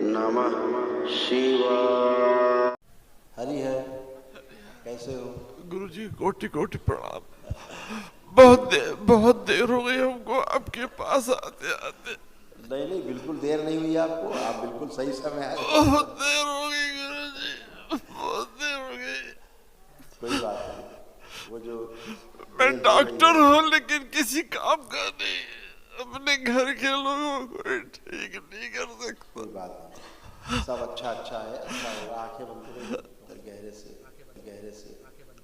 नमः शिवाय। हरि है, कैसे हो? गुरुजी कोटि कोटि प्रणाम। बहुत देर हो गई हमको आपके पास आते आते। नहीं नहीं, बिल्कुल देर नहीं हुई आपको, आप बिल्कुल सही समय आए। बहुत देर हो गई गुरुजी, बहुत देर हो गई। कोई बात नहीं, वो जो मैं डॉक्टर हूँ लेकिन किसी काम का नहीं, अपने घर के लोगों को ठीक नहीं कर सकता। कोई बात नहीं, सब अच्छा अच्छा है, अच्छा होगा। आंखें बंद करो, गहरे से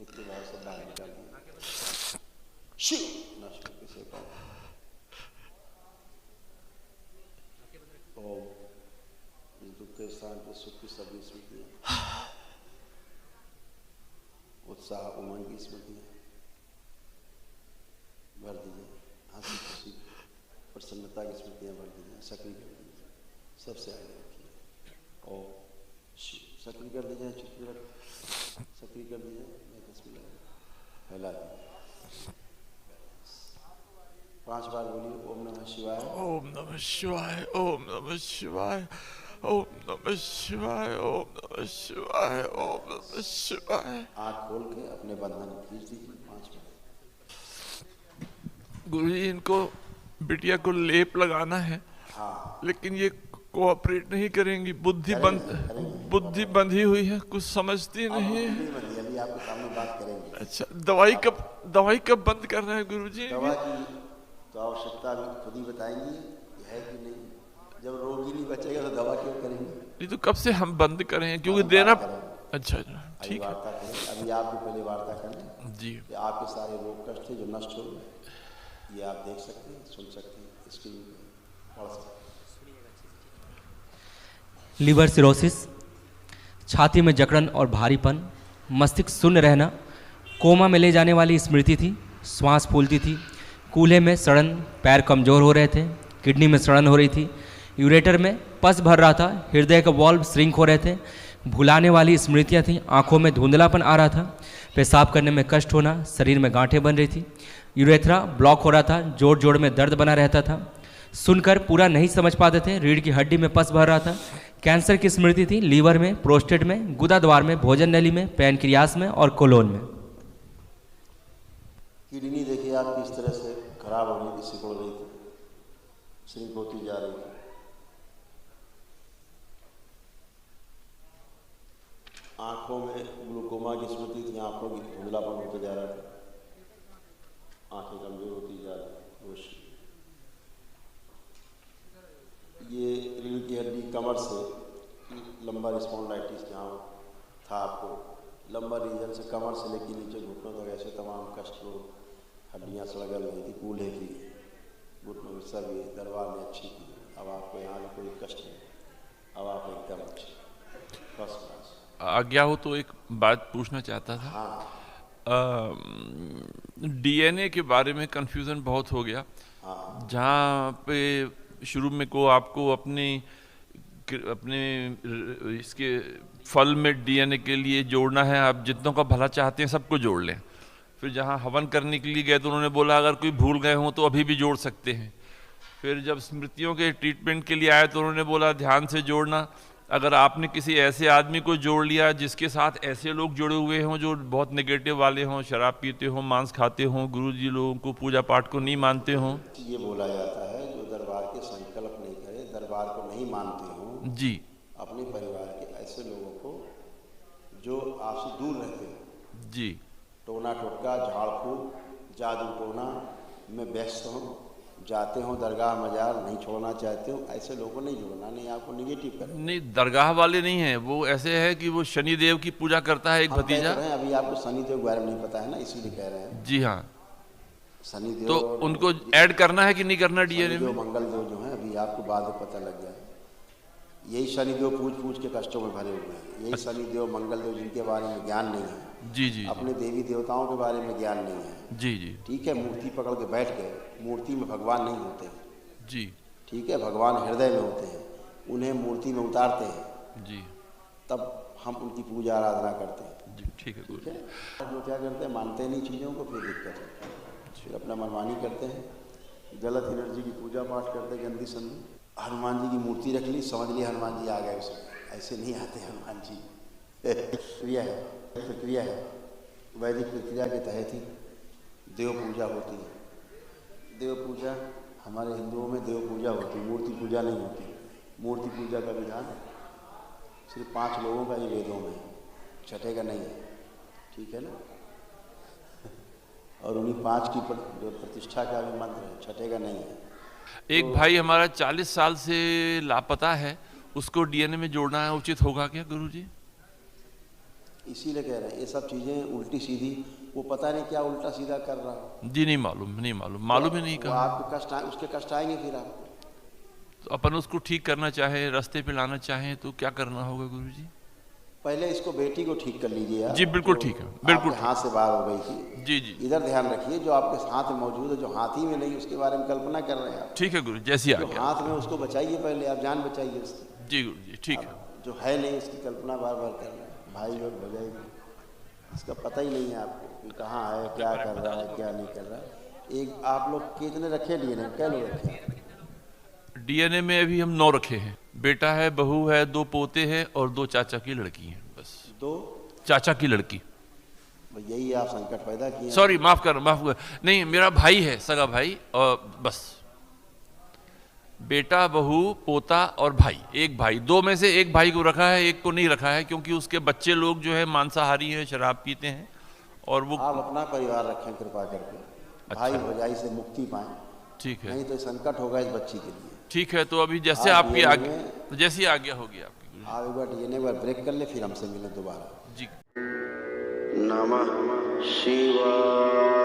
मृत्यु भाव से बाहर निकालिए। शिव नष्ट किसे कहो। ओम। इस दुख के स्थान पर सुख की सभी स्मृतियां, उत्साह उमंग की स्मृतियां भर दीजिए, हंसी खुशी प्रसन्नता की स्मृतियां भर दीजिए, सक्रिय कर दीजिए, सबसे आगे रखिए। ओम सक्रिय कर दीजिए, सक्रिय कर दीजिए, मैं तस्वीर फैला दीजिए। 5 बार बोलिए ओम नमः शिवाय, ओम नमः शिवाय, ओम नमः शिवाय, ओम नमः शिवाय, ओम नमः शिवाय, ओम नमः शिवाय। आँख खोल के अपने बंधन खींच दीजिए 5 बार। गुरुजी इनको बिटिया को लेप लगाना है, हाँ लेकिन ये कोऑपरेट नहीं करेंगी। बुद्धि बंधी हुई है, कुछ समझती नहीं है। अभी आपके सामने बात करेंगे। अच्छा, दवाई कब बंद करना है गुरुजी? दवा की तो आवश्यकता अभी खुद ही बताएंगी है कि नहीं। जब रोग ही नहीं बचेगा तो दवा क्यों करेंगे? नहीं तो कब से हम बंद करें, क्योंकि देना। अच्छा ठीक है, वार्ता करें। अभी आप भी पहले वार्ता करें जी। कि आपके सारे रोग कष्ट जो नष्ट हो गए, ये आप देख सकते हैं, सुन सकते हैं, स्क्रीन पे पढ़ सकते हैं। लीवर सिरोसिस, छाती में जकड़न और भारीपन, मस्तिष्क शून्य रहना, कोमा में ले जाने वाली स्मृति थी, श्वास फूलती थी, कूल्हे में सड़न, पैर कमज़ोर हो रहे थे, किडनी में सड़न हो रही थी, यूरेटर में पस भर रहा था, हृदय का वॉल्व श्रिंक हो रहे थे, भुलाने वाली स्मृतियाँ थीं, आँखों में धुंधलापन आ रहा था, पेशाब करने में कष्ट होना, शरीर में गांठें बन रही थी, यूरेथ्रा ब्लॉक हो रहा था, जोड़ जोड़ में दर्द बना रहता था, सुनकर पूरा नहीं समझ पाते थे, रीढ़ की हड्डी में पस भर रहा था, कैंसर की स्मृति थी, लीवर में, प्रोस्टेट में, गुदा द्वार में, भोजन नली में, पैनक्रियास में और कोलोन में। किडनी देखिए आप किस तरह से खराब हो रही थी, सिकुड़ रही थी, श्रिंक होती जा रही थी। आंखों में ग्लूकोमा की स्मृति थी, आंखों की धुंधलापन होते जा रहा था, आंखें कमजोर होती जा रही, रोशनी। ये रीढ़ की हड्डी कमर से लंबा स्पॉन्डिलाइटिस जहाँ था आपको, लंबा रीजन से कमर से लेकर नीचे घुटनों तक ऐसे तमाम कष्ट रोग, हड्डियाँ सड़गल रही थी, कूल्हे की, घुटनों में सर भी, दरबार में अच्छी थी। अब आपको यहाँ भी कोई कष्ट नहीं, अब आप एकदम अच्छे, फर्स्ट क्लास। आज्ञा हो तो एक बात पूछना चाहता था। हाँ डीएनए के बारे में कंफ्यूजन बहुत हो गया। हाँ जहाँ पे शुरू में को आपको अपने इसके फल में डीएनए के लिए जोड़ना है, आप जितनों का भला चाहते हैं सबको जोड़ लें। फिर जहाँ हवन करने के लिए गए तो उन्होंने बोला अगर कोई भूल गए हों तो अभी भी जोड़ सकते हैं। फिर जब स्मृतियों के ट्रीटमेंट के लिए आए तो उन्होंने बोला ध्यान से जोड़ना, अगर आपने किसी ऐसे आदमी को जोड़ लिया जिसके साथ ऐसे लोग जुड़े हुए हों जो बहुत नेगेटिव वाले हों, शराब पीते हों, मांस खाते हों, गुरुजी लोगों को पूजा पाठ को नहीं मानते हों। ये बोला जाता है जो दरबार के संकल्प नहीं करे, दरबार को नहीं मानते हों जी, अपने परिवार के ऐसे लोगों को जो आपसे दूर रहते हैं, जी, टोना टोटका, झाड़ फूक, जादू टोना में व्यस्त हों, जाते हो दरगाह मजार नहीं छोड़ना चाहते हो, ऐसे लोगों को नहीं जोड़ना, नहीं आपको निगेटिव करना। नहीं दरगाह वाले नहीं हैं, वो ऐसे है कि वो शनि देव की पूजा करता है एक भतीजा। अभी आपको शनि देव के बारे में नहीं पता है ना, इसीलिए कह रहे हैं। जी हाँ, शनि देव तो उनको ऐड करना है कि नहीं करना डीएनए में? मंगल देव जो है अभी आपको बाद में पता लग गया है। यही शनि देव पूछ के कष्टों में भरे हुए हैं, यही शनि देव मंगल देव जिनके बारे में ज्ञान नहीं है, जी जी, अपने देवी देवताओं के बारे में ज्ञान नहीं है। जी जी, ठीक है, मूर्ति पकड़ के बैठ गए, मूर्ति में भगवान नहीं होते जी, ठीक है, भगवान हृदय में होते हैं, उन्हें मूर्ति में उतारते हैं जी, तब हम उनकी पूजा आराधना करते हैं। जी ठीक है। जो क्या करते हैं, मानते नहीं चीज़ों को, फिर दिक्कत है, फिर अपना मनमानी करते हैं, गलत एनर्जी की पूजा पाठ करते हैं, गंदी संधि। हनुमान जी की मूर्ति रख ली, समझ लिया हनुमान जी आ गए उसमें। ऐसे नहीं आते हनुमान जी। प्रक्रिया है वैदिक प्रक्रिया के तहत ही देव पूजा होती है। देव पूजा हमारे हिंदुओं में देव पूजा होती है, मूर्ति पूजा नहीं होती। मूर्ति पूजा का विधान सिर्फ 5 लोगों का ही वेदों में है, छठे का नहीं है, ठीक है ना। और उन्हीं 5 की जो प्रतिष्ठा का भी मंत्र है, छठे का नहीं है। एक भाई हमारा 40 साल से लापता है, उसको डीएनए में जोड़ना है, उचित होगा क्या गुरुजी? इसीलिए कह रहे हैं ये सब चीजें उल्टी सीधी, वो पता नहीं क्या उल्टा सीधा कर रहा है जी। नहीं मालूम ही नहीं तो कहा। आपके कष्ट उसके कष्ट आएंगे फिर आपको। तो अपन उसको ठीक करना चाहे, रास्ते पे लाना चाहे तो क्या करना होगा गुरुजी? पहले इसको बेटी को ठीक कर लीजिए आप। जी बिल्कुल ठीक है, बिल्कुल हाथ से बाहर हो गई थी। जी जी इधर ध्यान रखिए, जो आपके हाथ में मौजूद है, जो हाथी में नहीं उसके बारे में कल्पना कर रहे हैं आप। ठीक है गुरु, जैसी आ जो गया। हाथ में उसको बचाइए, पहले आप जान बचाइए उसकी। जी गुरु जी ठीक है। जो है नहीं उसकी कल्पना बार बार कर रहे हैं, भाई लोग हो जाएगी, इसका पता ही नहीं है आपको कि कहाँ है, क्या कर रहा है, क्या नहीं कर रहा है। एक आप लोग कितने रखे डीएनए, क्या लोग रखे? डीएनए में अभी हम 9 रखे हैं। बेटा है, बहू है, 2 पोते हैं और 2 चाचा की लड़की हैं। बस 2 चाचा की लड़की। यही आप संकट पैदा किए। सॉरी, माफ कर नहीं, मेरा भाई है, सगा भाई, और बस बेटा, बहू, पोता और भाई। एक भाई, 2 में से एक भाई को रखा है, एक को नहीं रखा है, क्योंकि उसके बच्चे लोग जो है मांसाहारी हैं, शराब पीते हैं, और वो आप अपना परिवार रखें कृपा करके। अच्छा। भाई भौजाई से मुक्ति पाएं, ठीक है, नहीं तो संकट होगा इस बच्ची के लिए। ठीक है। तो अभी जैसे आपकी आज्ञा, जैसी आज्ञा होगी आपकी। आप एक बार डीएनए बार ब्रेक कर ले, फिर हमसे मिले दोबारा। जी। नमः शिवाय।